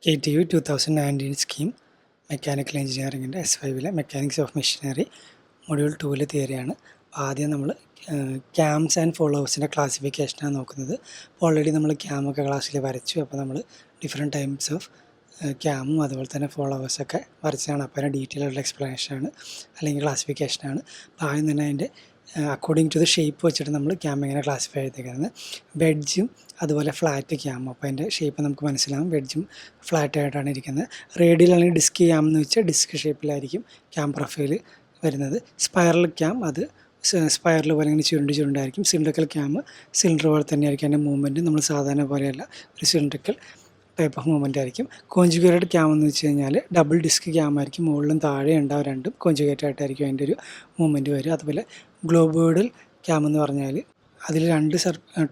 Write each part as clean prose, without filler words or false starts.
KTU 2019 scheme mechanical എഞ്ചിനീയറിങ്ങിൻ്റെ S5 mechanics of machinery module 2 തിയറിയാണ്. ആദ്യം നമ്മൾ ക്യാംസ് ആൻഡ് ഫോളോവേഴ്സിൻ്റെ ക്ലാസിഫിക്കേഷനാണ് നോക്കുന്നത്. അപ്പോൾ ഓൾറെഡി നമ്മൾ ക്യാമൊക്കെ ക്ലാസ്സിൽ വരച്ചു. അപ്പോൾ നമ്മൾ ഡിഫറെൻറ്റ് ടൈപ്സ് ഓഫ് ക്യാമും അതുപോലെ തന്നെ ഫോളോവേഴ്സൊക്കെ വരച്ചതാണ്. അപ്പോൾ അതിൻ്റെ ഡീറ്റെയിൽ ആയിട്ടുള്ള എക്സ്പ്ലനേഷനാണ് അല്ലെങ്കിൽ ക്ലാസിഫിക്കേഷനാണ്. അപ്പോൾ ആദ്യം തന്നെ അതിൻ്റെ അക്കോർഡിംഗ് ടു ദ ഷേപ്പ് വെച്ചിട്ട് നമ്മൾ ക്യാം എങ്ങനെ ക്ലാസിഫൈ ചെയ്തേക്കുന്നത്. വെഡ്ജും അതുപോലെ ഫ്ലാറ്റ് ക്യാമും. അപ്പോൾ അതിൻ്റെ ഷേപ്പ് നമുക്ക് മനസ്സിലാവും. വെഡ്ജും ഫ്ലാറ്റ് ആയിട്ടാണ് ഇരിക്കുന്നത്. റേഡിയൽ അല്ലെങ്കിൽ ഡിസ്ക് ക്യാം എന്ന് വെച്ചാൽ ഡിസ്ക് ഷേപ്പിലായിരിക്കും ക്യാം പ്രൊഫൈൽ വരുന്നത്. സ്പൈറൽ ക്യാം അത് സ്പൈറൽ പോലെ ഇങ്ങനെ ചുരുണ്ടായിരിക്കും. സിലിണ്ടറിക്കൽ ക്യാം സിലിണ്ടർ പോലെ തന്നെയായിരിക്കും. അതിൻ്റെ മൂവ്മെൻറ്റ് നമ്മൾ സാധാരണ പോലെയല്ല, ഒരു സിലിണ്ടറിക്കൽ ടൈപ്പ് ഓഫ് മൂവ്മെൻ്റ് ആയിരിക്കും. കോൺജുഗേറ്റഡ് ക്യാം എന്ന് വെച്ച് കഴിഞ്ഞാൽ ഡബിൾ ഡിസ്ക് ക്യാം ആയിരിക്കും. മുകളിലും താഴെ ഉണ്ടാവും, രണ്ടും കോൺജുഗേറ്റ് ആയിട്ടായിരിക്കും അതിൻ്റെ ഒരു മൂവ്മെൻറ്റ് വരിക. അതുപോലെ ഗ്ലോബോയിഡൽ ക്യാം എന്ന് പറഞ്ഞാൽ അതിൽ രണ്ട്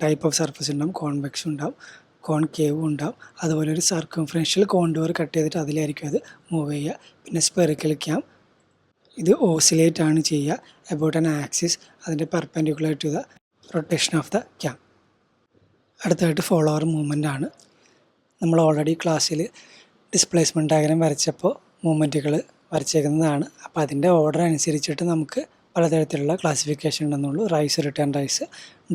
ടൈപ്പ് ഓഫ് സർഫസ് ഉണ്ടാവും. കോൺവെക്സും ഉണ്ടാവും, കോൺകേവും ഉണ്ടാവും. അതുപോലെ ഒരു സർക്കംഫറൻഷ്യൽ കോണ്ടൂർ കട്ട് ചെയ്തിട്ട് അതിലായിരിക്കും അത് മൂവ് ചെയ്യുക. പിന്നെ സ്പെറിക്കൽ ക്യാം ഇത് ഓസിലേറ്റ് ആണ് ചെയ്യുക അബൌട്ട് ആൻ ആക്സിസ്, അതിൻ്റെ perpendicular to the rotation of the cam. അടുത്തായിട്ട് ഫോളോവർ മൂവ്മെൻ്റ് ആണ്. നമ്മൾ ഓൾറെഡി ക്ലാസ്സിൽ ഡിസ്പ്ലേസ്മെൻറ്റ് ഡയഗ്രം വരച്ചപ്പോൾ മൂവ്മെൻറ്റുകൾ വരച്ചേക്കുന്നതാണ്. അപ്പോൾ അതിൻ്റെ ഓർഡർ അനുസരിച്ചിട്ട് നമുക്ക് പലതരത്തിലുള്ള ക്ലാസിഫിക്കേഷൻ ഉണ്ടെന്നുള്ളൂ. Rise return rise,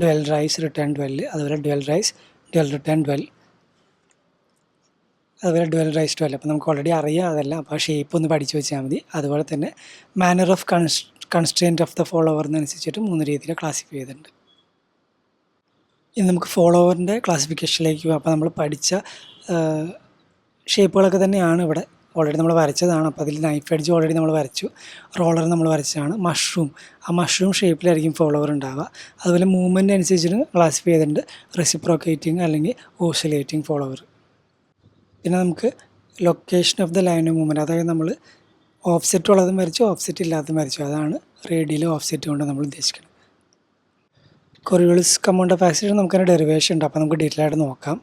dwell rise return dwell, അതുപോലെ dwell rise dwell return dwell, അതുപോലെ ഡ്വെൽ റൈസ് ഡ്വെൽ. അപ്പോൾ നമുക്ക് ഓൾറെഡി അറിയാം അതെല്ലാം. അപ്പോൾ ഷേപ്പ് ഒന്ന് പഠിച്ചു വെച്ചാൽ മതി. അതുപോലെ തന്നെ manner of constraint of the ഫോളോവറിനനുസരിച്ചിട്ട് 3 രീതിയിൽ ക്ലാസിഫൈ ചെയ്തിട്ടുണ്ട്. ഇനി നമുക്ക് ഫോളോവറിൻ്റെ ക്ലാസിഫിക്കേഷനിലേക്ക് പോകാം. അപ്പോൾ നമ്മൾ പഠിച്ച ഷേപ്പുകളൊക്കെ തന്നെയാണ് ഇവിടെ ഓൾറെഡി നമ്മൾ വരച്ചതാണ്. അപ്പോൾ അതിൽ നൈഫ് എഡ്ജ് ഓൾറെഡി നമ്മൾ വരച്ചു, റോളർ നമ്മൾ വരച്ചതാണ്. മഷ്റൂം, ആ മഷ്റൂം ഷേപ്പിലായിരിക്കും ഫോളോവർ ഉണ്ടാവുക. അതുപോലെ മൂവ്മെൻറ്റ് അനുസരിച്ചിട്ട് ക്ലാസിഫൈ ചെയ്തിട്ടുണ്ട്. റെസിപ്രോക്കേറ്റിംഗ് അല്ലെങ്കിൽ ഓസിലേറ്റിംഗ് ഫോളോവർ. പിന്നെ നമുക്ക് location of the line of movement, അതായത് നമ്മൾ ഓഫ്സെറ്റ് ഉള്ളതും വരച്ചു, ഓഫ്സെറ്റ് ഇല്ലാത്തതും വരച്ചു. അതാണ് റേഡിയൽ ഓഫ്സെറ്റ് കൊണ്ട് നമ്മൾ ഉദ്ദേശിക്കുന്നത്. കൊറിയോളിസ് കമൗണ്ട് ഓഫ് ആക്സിലേഷൻ നമുക്കതിൻ്റെ ഡെറിവേഷൻ ഉണ്ട്. അപ്പോൾ നമുക്ക് ഡീറ്റെയിൽ ആയിട്ട് നോക്കാം.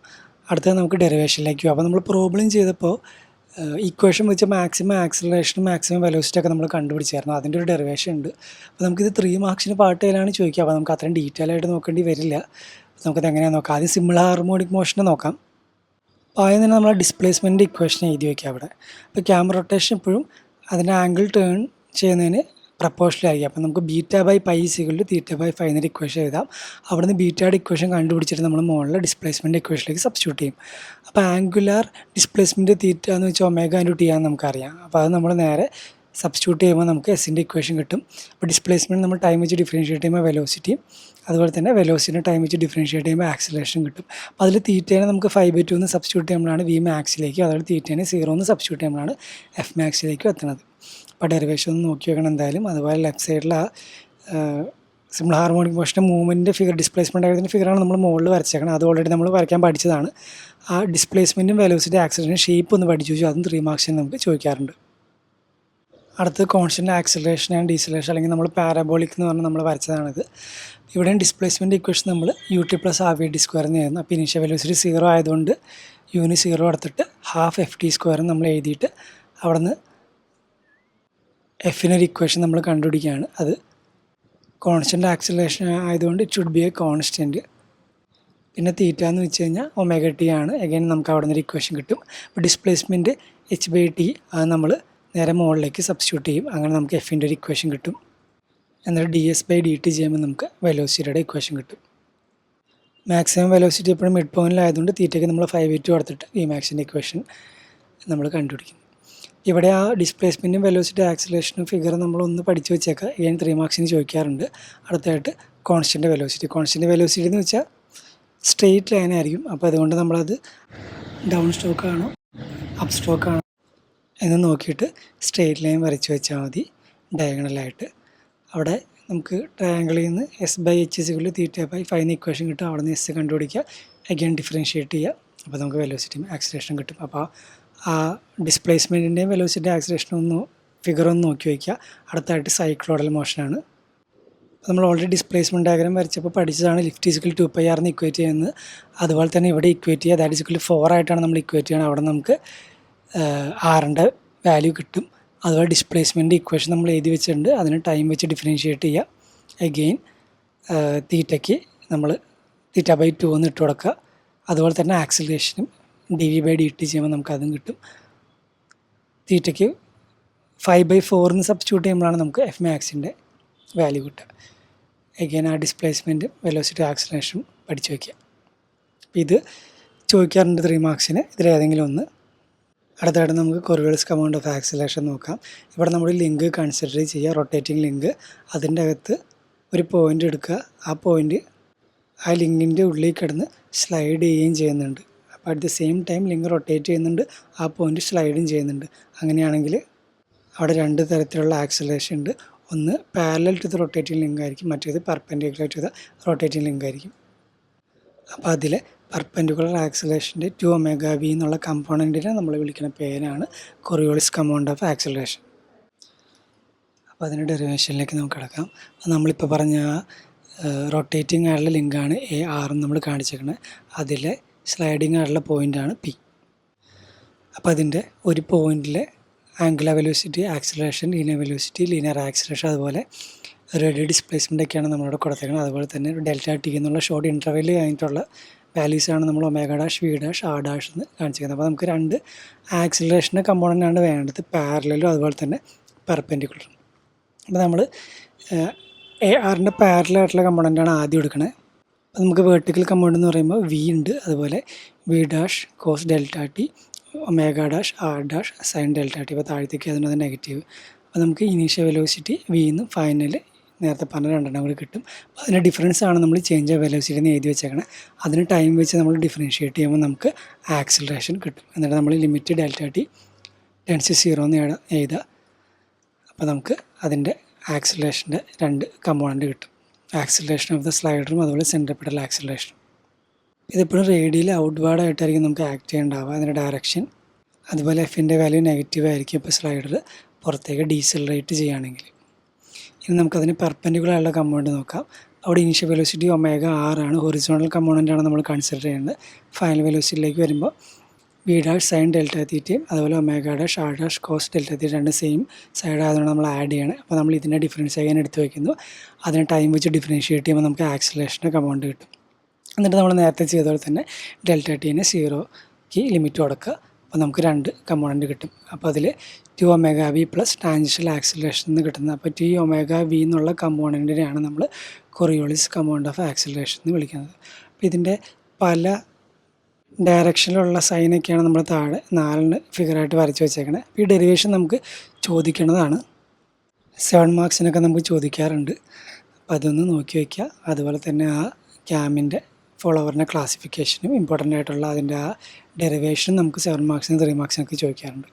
അടുത്തത് നമുക്ക് ഡെറിവേഷനിലേക്ക് പോകും. അപ്പോൾ നമ്മൾ പ്രോബ്ലം ചെയ്തപ്പോൾ ഇക്വേഷൻ വെച്ച് മാക്സിമം ആക്സിലറേഷനും മാക്സിമം വെലോസിറ്റി ഒക്കെ നമ്മൾ കണ്ടുപിടിച്ചായിരുന്നു. അതിൻ്റെ ഒരു ഡെറിവേഷൻ ഉണ്ട്. അപ്പോൾ നമുക്കിത് 3 മാർക്സിന് പാർട്ട് ചെയ്യലാണ് ചോദിക്കുക. അപ്പോൾ നമുക്ക് അത്രയും ഡീറ്റെയിൽ ആയിട്ട് നോക്കേണ്ടി വരില്ല. നമുക്കത് എങ്ങനെയാണ് നോക്കാം. ആദ്യം സിമ്പിൾ ഹാർമോണിക് മോഷനെ നോക്കാം. അപ്പോൾ ആദ്യം തന്നെ നമ്മൾ ഡിസ്പ്ലേസ്മെൻറ്റ് ഇക്വേഷൻ എഴുതി വയ്ക്കുക അവിടെ. അപ്പോൾ ക്യാമറ റൊട്ടേഷൻ എപ്പോഴും അതിൻ്റെ ആംഗിൾ ടേൺ ചെയ്യുന്നതിന് പ്രപ്പോർഷനിലായിരിക്കും. അപ്പോൾ നമുക്ക് β/π=θ/φ എന്നൊരു ഇക്വേഷൻ എഴുതാം. അവിടെ നിന്ന് ബീറ്റയുടെ ഇക്വേഷൻ കണ്ടുപിടിച്ചിട്ട് നമ്മൾ മുകളിൽ ഡിസ്പ്ലേസ്മെൻറ്റ് ഇക്വേഷനിലേക്ക് സബ്സ്റ്റിറ്റ്യൂട്ട് ചെയ്യും. അപ്പോൾ ആംഗുലാർ ഡിസ്പ്ലേസ്മെൻറ്റ് തീറ്റ എന്ന് വെച്ചാൽ ω/t ആണെന്ന് നമുക്കറിയാം. അപ്പോൾ അത് നമ്മൾ നേരെ സബ്സ്റ്റിറ്റ്യൂട്ട് ചെയ്യുമ്പോൾ നമുക്ക് എസിൻ്റെ ഇക്വേഷൻ കിട്ടും. അപ്പോൾ ഡിസ്പ്ലേസ്മെൻറ്റ് നമ്മൾ ടൈം വെച്ച് ഡിഫറൻഷ്യേറ്റ് ചെയ്യുമ്പോൾ വെലോസിറ്റിയും, അതുപോലെ തന്നെ വെലോസിറ്റിനെ ടൈം വെച്ച് ഡിഫറൻഷ്യേറ്റ് ചെയ്യുമ്പോൾ ആക്സിലറേഷൻ കിട്ടും. അപ്പോൾ അതിൽ തീറ്റേനെ നമുക്ക് 5/2 എന്ന് സബ്സ്റ്റിറ്റ്യൂട്ട് ചെയ്യുമ്പോഴാണ് വി മാക്സിലേക്കും, അതുപോലെ തീറ്റേനെ 0 എന്ന് സബ്സ്റ്റിറ്റ്യൂട്ട് ചെയ്യുമ്പോഴാണ് എഫ് മാക്സിലേക്കും എത്തുന്നത്. അപ്പോൾ ഡെറിവേഷൻ ഒന്ന് നോക്കി വെക്കണം എന്തായാലും. അതുപോലെ ലെഫ്റ്റ് സൈഡിൽ ആ സിമ്പിൾ ഹാർമോണിക് മോഷൻ്റെ മൂവ്മെൻറ്റ് ഫിഗർ, ഡിസ്പ്ലേസ്മെൻറ്റ് ആയതിൻ്റെ ഫിഗറാണ് നമ്മൾ മുകളിൽ വരച്ചേക്കണം. അത് ഓൾറെഡി നമ്മൾ വരയ്ക്കാൻ പഠിച്ചതാണ്. ആ ഡിസ്പ്ലേസ്മെൻറ്റും വെലോസിറ്റി ആക്സിലറേഷൻ ഷേപ്പ് ഒന്ന് പഠിച്ചു വെച്ചു. അതും 3 മാർക്സിന് നമുക്ക് ചോദിക്കാറുണ്ട്. അടുത്തത് കോൺസ്റ്റൻ്റ് ആക്സിലറേഷൻ ആൻഡ് ഡീസലേഷൻ, അല്ലെങ്കിൽ നമ്മൾ പാരാബോളിക് എന്ന് പറഞ്ഞാൽ നമ്മൾ വരച്ചതാണിത്. ഇവിടെയും ഡിസ്പ്ലേസ്മെൻറ്റ് ഇക്വേഷൻ നമ്മൾ ut + RV/d² എന്ന് എഴുതുന്നു. അപ്പോൾ ഇനീഷ്യൽ വെലോസിറ്റി 0 ആയതുകൊണ്ട് യുന് 0 എടുത്തിട്ട് ½ നമ്മൾ എഴുതിയിട്ട് അവിടെ നിന്ന് എഫിനൊരു ഇക്വേഷൻ നമ്മൾ കണ്ടുപിടിക്കുകയാണ്. അത് കോൺസ്റ്റൻ്റ് ആക്സിലറേഷൻ ആയതുകൊണ്ട് it should be A constant. പിന്നെ തീറ്റ എന്ന് വെച്ച് കഴിഞ്ഞാൽ ω/t ആണ്. അഗൈൻ നമുക്ക് അവിടെ നിന്നൊരു ഇക്വേഷൻ കിട്ടും. അപ്പോൾ ഡിസ്പ്ലേസ്മെൻറ്റ് h/t അത് നമ്മൾ നേരെ മുകളിലേക്ക് സബ്സ്റ്റിറ്റ്യൂട്ട് ചെയ്യും. അങ്ങനെ നമുക്ക് എഫിൻ്റെ ഒരു ഇക്വേഷൻ കിട്ടും. എന്നിട്ട് ds/dt ചെയ്യുമ്പോൾ നമുക്ക് വെലോസിറ്റിയുടെ ഇക്വേഷൻ കിട്ടും. മാക്സിമം വെലോസിറ്റി എപ്പോഴും മിഡ് പോയിൻറ്റിലായതുകൊണ്ട് തീറ്റയ്ക്ക് നമ്മൾ 5/2 കൊടുത്തിട്ട് വി മാക്സിൻ്റെ ഇക്വേഷൻ നമ്മൾ കണ്ടുപിടിക്കും. ഇവിടെ ആ ഡിസ്പ്ലേസ്മെൻറ്റും വെലോസിറ്റി ആക്സിലറേഷനും ഫിഗർ നമ്മളൊന്ന് പഠിച്ചു വെച്ചേക്കാം. 3 മാർക്സിന് ചോദിക്കാറുണ്ട്. അടുത്തായിട്ട് കോൺസ്റ്റൻ്റ് വെലോസിറ്റി എന്ന് വെച്ചാൽ സ്ട്രെയിറ്റ് ലൈൻ ആയിരിക്കും. അപ്പോൾ അതുകൊണ്ട് നമ്മളത് ഡൗൺ സ്ട്രോക്ക് ആണോ അപ്പ് സ്ട്രോക്ക് ആണോ എന്ന് നോക്കിയിട്ട് സ്ട്രെയിറ്റ് ലൈൻ വരച്ച് വെച്ചാൽ മതി ഡയഗണലായിട്ട്. അവിടെ നമുക്ക് ട്രയാങ്കിളിൽ നിന്ന് S/h=θ/φ എന്ന ഇക്വേഷൻ കിട്ടും. അവിടെ നിന്ന് എസ് കണ്ടുപിടിക്കുക, അഗൈൻ ഡിഫറൻഷ്യേറ്റ് ചെയ്യുക. അപ്പോൾ നമുക്ക് വെലോസിറ്റിയും ആക്സിലറേഷൻ കിട്ടും. അപ്പോൾ ആ ഡിസ്പ്ലേസ്മെൻറ്റിൻ്റെയും വെലോസിറ്റി ആക്സിലറേഷനും ഫിഗർ ഒന്ന് നോക്കി വയ്ക്കുക. അടുത്തായിട്ട് സൈക്ലോയിഡൽ മോഷനാണ്. നമ്മൾ ഓൾറെഡി ഡിസ്പ്ലേസ്മെൻറ്റ് ഡയഗ്രം വരച്ചപ്പോൾ പഠിച്ചതാണ് ലിഫ്റ്റ് = 2πr എന്ന് ഇക്വേറ്റ് ചെയ്യുന്നത്. അതുപോലെ തന്നെ ഇവിടെ ഇക്വേറ്റ് ചെയ്യുക, ദാറ്റ് = 4 ആയിട്ടാണ് നമ്മൾ ഇക്വേറ്റ് ചെയ്യുന്നത്. അവിടെ നമുക്ക് ആറിൻ്റെ വാല്യൂ കിട്ടും. അതുപോലെ ഡിസ്പ്ലേസ്മെൻറ്റ് ഇക്വേഷൻ നമ്മൾ എഴുതി വെച്ചിട്ടുണ്ട്. അതിന് ടൈം വെച്ച് ഡിഫറൻഷ്യേറ്റ് ചെയ്യുക. അഗെയിൻ തീറ്റയ്ക്ക് നമ്മൾ θ/2 എന്ന് ഇട്ട് കൊടുക്കുക. അതുപോലെ തന്നെ ആക്സിലറേഷനും dv/dt ചെയ്യുമ്പോൾ നമുക്ക് അതും കിട്ടും. തീറ്റയ്ക്ക് 5/4 എന്ന് സബ്സ്റ്റിറ്റ്യൂട്ട് ചെയ്യുമ്പോഴാണ് നമുക്ക് എഫ് മാക്സിൻ്റെ വാല്യൂ കിട്ടുക. എഗെയിൻ ആ ഡിസ്പ്ലേസ്മെൻറ്റ് വെലോസിറ്റി ആക്സിലറേഷൻ പഠിച്ചു വയ്ക്കുക. ഇത് ചോദിക്കാറുണ്ട് 3 മാർക്സിന്. ഇതിലേതെങ്കിലും ഒന്ന്. അടുത്തായിട്ട് നമുക്ക് കൊറിയോളിസ് കമാൻഡ് ഓഫ് ആക്സിലറേഷൻ നോക്കാം. ഇവിടെ നമ്മൾ ലിങ്ക് കൺസിഡർ ചെയ്യുക, റൊട്ടേറ്റിംഗ് ലിങ്ക്. അതിൻ്റെ അകത്ത് ഒരു പോയിൻ്റ് എടുക്കുക. ആ പോയിൻ്റ് ആ ലിങ്കിൻ്റെ ഉള്ളിൽ കിടന്ന് സ്ലൈഡ് ചെയ്യുകയും ചെയ്യുന്നുണ്ട്. അപ്പോൾ at the same time link rotate ചെയ്യുന്നുണ്ട്, ആ പോയിൻ്റ് സ്ലൈഡും ചെയ്യുന്നുണ്ട്. അങ്ങനെയാണെങ്കിൽ അവിടെ 2 തരത്തിലുള്ള ആക്സിലറേഷൻ ഉണ്ട്. ഒന്ന് parallel to the rotating link ആയിരിക്കും, മറ്റേത് perpendicular to the rotating link ആയിരിക്കും. അപ്പോൾ അതിലെ പെർപെൻഡിക്കുലർ ആക്സിലറേഷൻ്റെ 2ωv എന്നുള്ള കമ്പോണൻറ്റിനെ നമ്മൾ വിളിക്കുന്ന പേരാണ് കൊറിയോളിസ് കമാൻഡ് ഓഫ് ആക്സിലറേഷൻ. അപ്പോൾ അതിൻ്റെ ഡെറിവേഷനിലേക്ക് നമുക്ക് കിടക്കാം. നമ്മളിപ്പോൾ പറഞ്ഞ റൊട്ടേറ്റിംഗ് ആയിട്ടുള്ള ലിങ്കാണ് AR നമ്മൾ കാണിച്ചേക്കുന്നത്. അതിലെ സ്ലൈഡിങ് ആയിട്ടുള്ള പോയിൻ്റാണ് P. അപ്പോൾ അതിൻ്റെ ഒരു പോയിൻറ്റിലെ angular velocity, acceleration, linear velocity, linear acceleration, അതുപോലെ റേഡിയൽ ഡിസ്പ്ലേസ്മെൻ്റ് ഒക്കെയാണ് നമ്മളിവിടെ കൊടുത്തേക്കുന്നത്. അതുപോലെ തന്നെ ΔT എന്നുള്ള ഷോർട്ട് ഇൻ്റർവെല് കഴിഞ്ഞിട്ടുള്ള വാല്യൂസാണ് നമ്മൾ ω', V', R' എന്ന് കാണിച്ചിരിക്കുന്നത്. അപ്പോൾ നമുക്ക് 2 ആക്സിലറേഷൻ്റെ കമ്പോണൻ്റാണ് വേണ്ടത്, പാരലലും അതുപോലെ തന്നെ പെർപെൻഡിക്കുലറും. അപ്പോൾ നമ്മൾ ARൻ്റെ പാരലായിട്ടുള്ള കമ്പോണൻ്റാണ് ആദ്യം എടുക്കണത്. അപ്പോൾ നമുക്ക് വെർട്ടിക്കൽ കമ്പോണൻ്റ് എന്ന് പറയുമ്പോൾ V ഉണ്ട്, അതുപോലെ V' cos ΔT, ω', R' sin ΔT. ഇപ്പോൾ താഴത്തേക്ക് അതിനത് നെഗറ്റീവ്. അപ്പോൾ നമുക്ക് ഇനീഷ്യൽ വെലോസിറ്റി V എന്നും ഫൈനൽ നേരത്തെ പറഞ്ഞ 2 കൂടി കിട്ടും. അപ്പോൾ അതിൻ്റെ ഡിഫറൻസ് ആണ് നമ്മൾ ചേഞ്ച് ഓഫ് വെലോസിറ്റി എന്ന് എഴുതി വെച്ചേക്കണം. അതിന് ടൈം വെച്ച് നമ്മൾ ഡിഫറൻഷ്യേറ്റ് ചെയ്യുമ്പോൾ നമുക്ക് ആക്സിലറേഷൻ കിട്ടും. എന്നിട്ട് നമ്മൾ ലിമിറ്റ് ΔT ടെൻസ് ടു 0 എന്ന് എഴുതുക. അപ്പോൾ നമുക്ക് അതിൻ്റെ ആക്സിലറേഷൻ്റെ 2 കമ്പോണൻറ്റ് കിട്ടും. ആക്സിലറേഷൻ ഓഫ് ദ സ്ലൈഡറും അതുപോലെ സെൻട്രിപിറ്റൽ ആക്സിലറേഷനും. ഇതിപ്പോഴും റേഡിയൽ ഔട്ട്വേർഡായിട്ടായിരിക്കും നമുക്ക് ആക്ട് ചെയ്യേണ്ടാവുക, അതിൻ്റെ ഡയറക്ഷൻ. അതുപോലെ എഫിൻ്റെ വാല്യൂ നെഗറ്റീവ് ആയിരിക്കും ഇപ്പോൾ സ്ലൈഡർ പുറത്തേക്ക് ഡീസലറേറ്റ് ചെയ്യുകയാണെങ്കിൽ. ഇനി നമുക്കതിന് പെർപെൻഡിക്കുലർ ആയുള്ള കമ്പോണൻറ്റ് നോക്കാം. അവിടെ ഇനീഷ്യൽ വെലോസിറ്റി ω', ആണ്. ഹൊറിസോണൽ കമ്പോണൻ്റാണ് നമ്മൾ കൺസിഡർ ചെയ്യുന്നത്. ഫൈനൽ വെലോസിറ്റിയിലേക്ക് വരുമ്പോൾ V' sin Δθയും അതുപോലെ ω', R' cos Δθ 2 സെയിം സൈഡ് ആയതുകൊണ്ട് നമ്മൾ ആഡ് ചെയ്യണം. അപ്പോൾ നമ്മൾ ഇതിൻ്റെ ഡിഫറൻസ് ചെയ്യാൻ എടുത്ത് വയ്ക്കുന്നു. അതിന് ടൈം വെച്ച് ഡിഫറൻഷ്യേറ്റ് ചെയ്യുമ്പോൾ നമുക്ക് ആക്സിലറേഷൻ്റെ കമ്പോണൻറ്റ് കിട്ടും. എന്നിട്ട് നമ്മൾ നേരത്തെ ചെയ്ത പോലെ തന്നെ ΔTനെ 0ക്ക് ലിമിറ്റ് കൊടുക്കുക. അപ്പോൾ നമുക്ക് 2 കമ്പോണൻറ്റ് കിട്ടും. അപ്പോൾ അതിൽ 2ωv പ്ലസ് ടാൻജൻഷ്യൽ ആക്സിലറേഷൻ എന്ന് കിട്ടുന്നത്. അപ്പോൾ 2ωv എന്നുള്ള കമ്പോണൻറ്റിനെയാണ് നമ്മൾ കൊറിയോളിസ് കമാൻഡ് ഓഫ് ആക്സിലറേഷൻ എന്ന് വിളിക്കുന്നത്. അപ്പോൾ ഇതിൻ്റെ പല ഡയറക്ഷനിലുള്ള സൈനൊക്കെയാണ് നമ്മൾ താഴെ 4 ഫിഗറായിട്ട് വരച്ച് വെച്ചേക്കണത്. ഈ ഡെറിവേഷൻ നമുക്ക് ചോദിക്കേണ്ടതാണ്. 7 മാർക്സിനൊക്കെ നമുക്ക് ചോദിക്കാറുണ്ട്. അപ്പോൾ അതൊന്ന് നോക്കി വയ്ക്കുക. അതുപോലെ തന്നെ ആ ക്യാമിൻ്റെ ഫോളോവറിൻ്റെ ക്ലാസിഫിക്കേഷനും ഇമ്പോർട്ടൻ്റ് ആയിട്ടുള്ള അതിൻ്റെ ആ ഡെറിവേഷനും നമുക്ക് 7 മാർക്സിനും 3 മാർക്സിനൊക്കെ ചോദിക്കാറുണ്ട്.